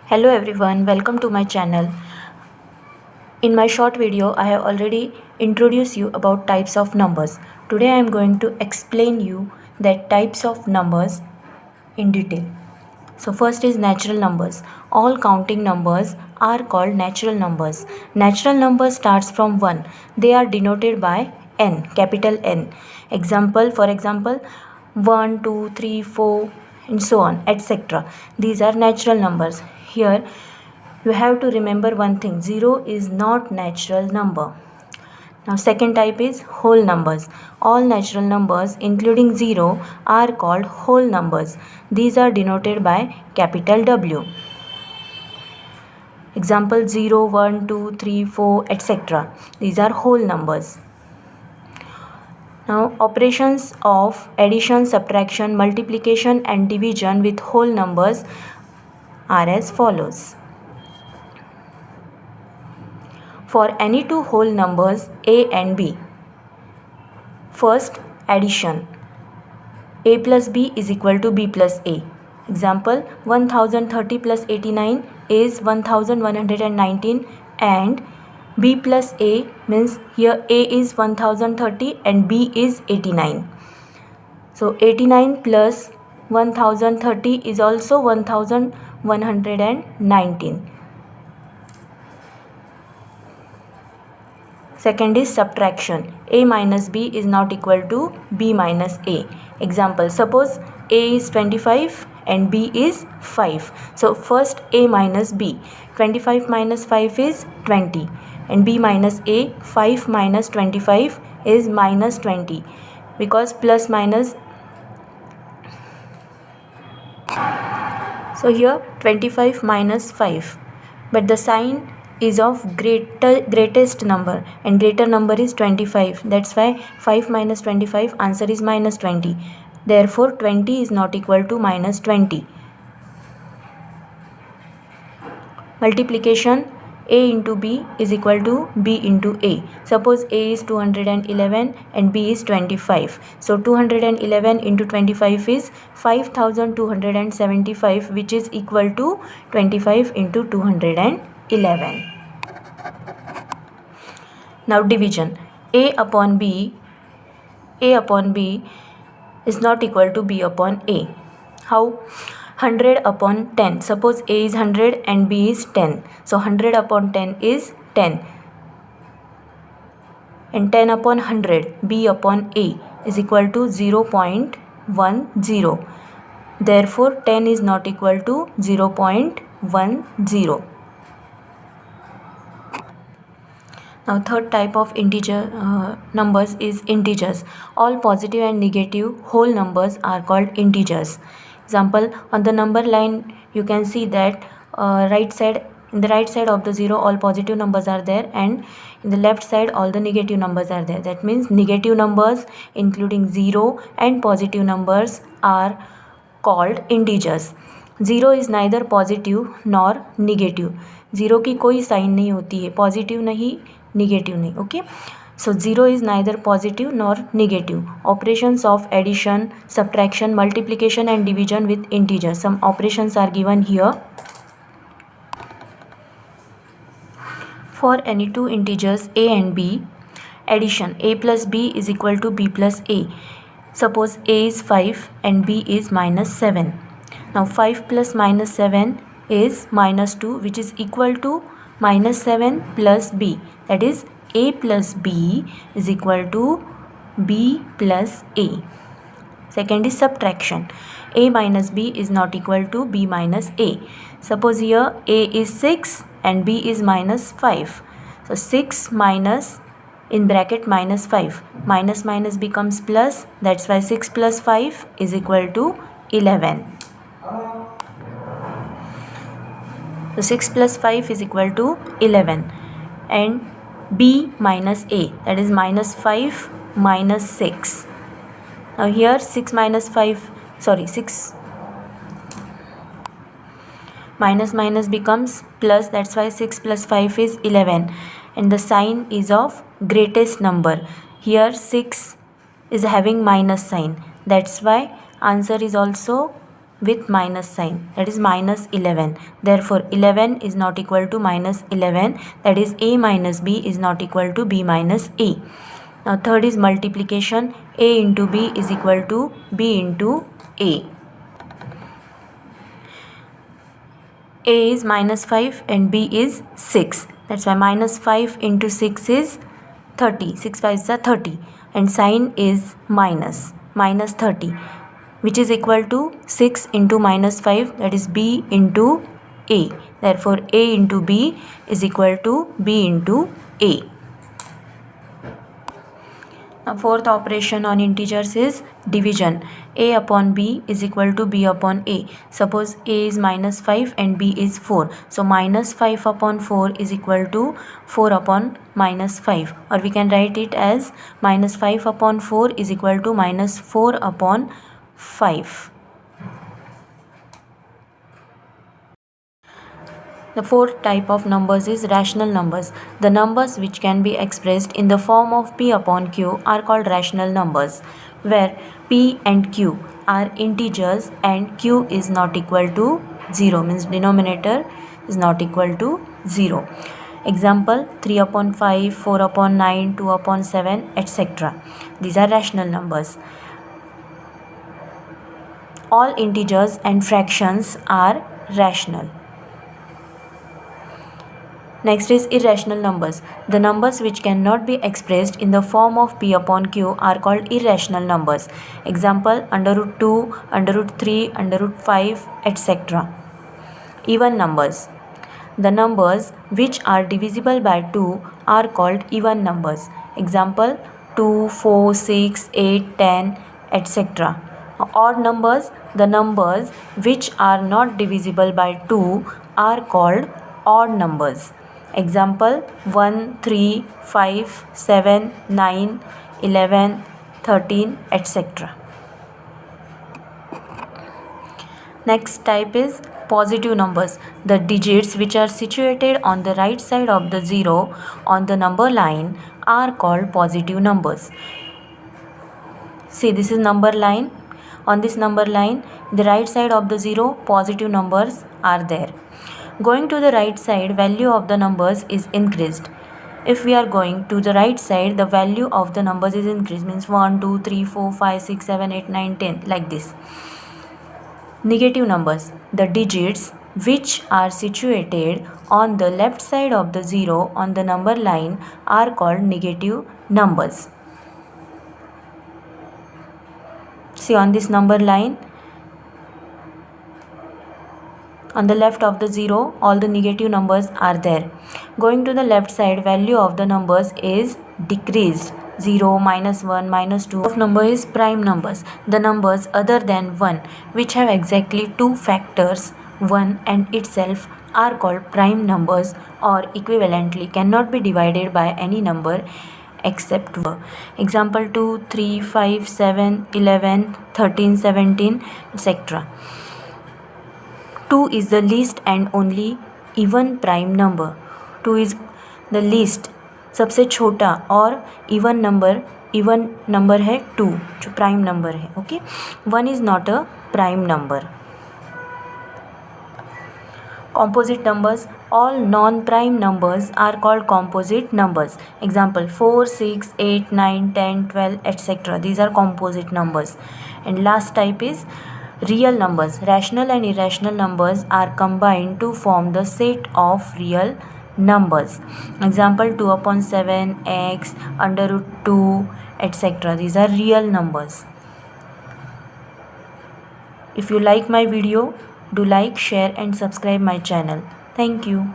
Hello everyone, welcome to my channel. In my short video, I have already introduced you about types of numbers. Today I am going to explain you that types of numbers in detail. So first is natural numbers. All counting numbers are called natural numbers. Natural numbers starts from 1. They are denoted by n, capital N. For example, 1, 2, 3, 4 and so on, etc. These are natural numbers. Here you have to remember one thing: 0 is not natural number. Now second type is whole numbers. All natural numbers including 0 are called whole numbers. These are denoted by capital W. Example 0, 1, 2, 3, 4, etc. These are whole numbers. Now operations of addition, subtraction, multiplication and division with whole numbers are as follows. For any two whole numbers a and b. First, addition. A plus b is equal to b plus a. Example, 1030 plus 89 is 1119 and b plus a means here a is 1030 and b is 89. So 89 plus 1030 is also 1119. Second is subtraction. A minus b is not equal to b minus a. Example, suppose a is 25 and b is 5. So first a minus b. 25 minus 5 is 20 and b minus a. 5 minus 25 is minus 20 because plus minus. So here 25 minus 5, but the sign is of greatest number and greater number is 25. That's why 5 minus 25 answer is minus 20. Therefore 20 is not equal to minus 20. Multiplication. A into b is equal to b into a. Suppose a is 211 and b is 25. So 211 into 25 is 5275, which is equal to 25 into 211. Now division. A upon b is not equal to b upon a. How? 100 upon 10. Suppose a is 100 and b is 10. So 100 upon 10 is 10. And 10 upon 100, b upon a is equal to 0.10. Therefore 10 is not equal to 0.10. Now third type of integer numbers is integers. All positive and negative whole numbers are called integers. Example, on the number line you can see that in the right side of the 0 all positive numbers are there and in the left side all the negative numbers are there. That means negative numbers including 0 and positive numbers are called integers. 0 is neither positive nor negative. 0 की कोई sign नहीं होती है, positive नहीं negative नहीं. Okay, so 0 is neither positive nor negative. Operations of addition, subtraction, multiplication and division with integers. Some operations are given here. For any two integers a and b, addition. A plus b is equal to b plus a. Suppose a is 5 and b is minus 7. Now 5 plus minus 7 is minus 2, which is equal to minus 7 plus b. That is a plus b is equal to b plus a. Second is subtraction. A minus b is not equal to b minus a. Suppose here a is 6 and b is minus 5. So 6 minus in bracket minus 5. Minus minus becomes plus. That's why 6 plus 5 is equal to 11. So 6 plus 5 is equal to 11. And b minus a, that is minus 5 minus 6. Now here 6 minus minus becomes plus. That's why 6 plus 5 is 11. And the sign is of greatest number. Here 6 is having minus sign. That's why answer is also with minus sign, that is minus 11. Therefore 11 is not equal to minus 11, that is a minus b is not equal to b minus a. Now third is multiplication. A into b is equal to b into a. A is minus 5 and b is 6. That's why minus 5 into 6 is 30. 6 5s are 30. And sign is minus 30, which is equal to 6 into minus 5, that is b into a. Therefore a into b is equal to b into a. Now fourth operation on integers is division. A upon b is equal to b upon a. Suppose a is minus 5 and b is 4. So minus 5 upon 4 is equal to 4 upon minus 5. Or we can write it as minus 5 upon 4 is equal to minus 4 upon 5. The fourth type of numbers is rational numbers. The numbers which can be expressed in the form of p upon q are called rational numbers, where p and q are integers and q is not equal to 0, means denominator is not equal to 0. Example 3 upon 5, 4 upon 9, 2 upon 7, etc. These are rational numbers. All integers and fractions are rational. Next is irrational numbers. The numbers which cannot be expressed in the form of p upon q are called irrational numbers. Example under root 2, under root 3, under root 5, etc. Even numbers. The numbers which are divisible by 2 are called even numbers. Example 2, 4, 6, 8, 10, etc. Odd numbers. The numbers which are not divisible by 2 are called odd numbers. Example 1, 3, 5, 7, 9, 11, 13, etc. Next type is positive numbers. The digits which are situated on the right side of the 0 on the number line are called positive numbers. See, this is number line. On this number line, the right side of the 0, positive numbers are there. Going to the right side, value of the numbers is increased. If we are going to the right side, the value of the numbers is increased, means 1, 2, 3, 4, 5, 6, 7, 8, 9, 10, like this. Negative numbers. The digits which are situated on the left side of the 0 on the number line are called negative numbers. See, on this number line, on the left of the 0, all the negative numbers are there. Going to the left side, value of the numbers is decreased. 0, minus 1, minus 2. Of number is prime numbers. The numbers other than 1 which have exactly 2 factors, 1 and itself, are called prime numbers, or equivalently cannot be divided by any number except 1. Example 2, 3, 5, 7, 11, 13, 17, etc. 2 is the least and only even prime number. 2 is the least, सबसे छोटा और even number है 2, जो prime number है. Okay, 1 is not a prime number. Composite numbers. All non-prime numbers are called composite numbers. Example 4, 6, 8, 9, 10, 12, etc. These are composite numbers. And last type is real numbers. Rational and irrational numbers are combined to form the set of real numbers. Example 2 upon 7, x, under root 2, etc. These are real numbers. If you like my video, do like, share and subscribe my channel. Thank you.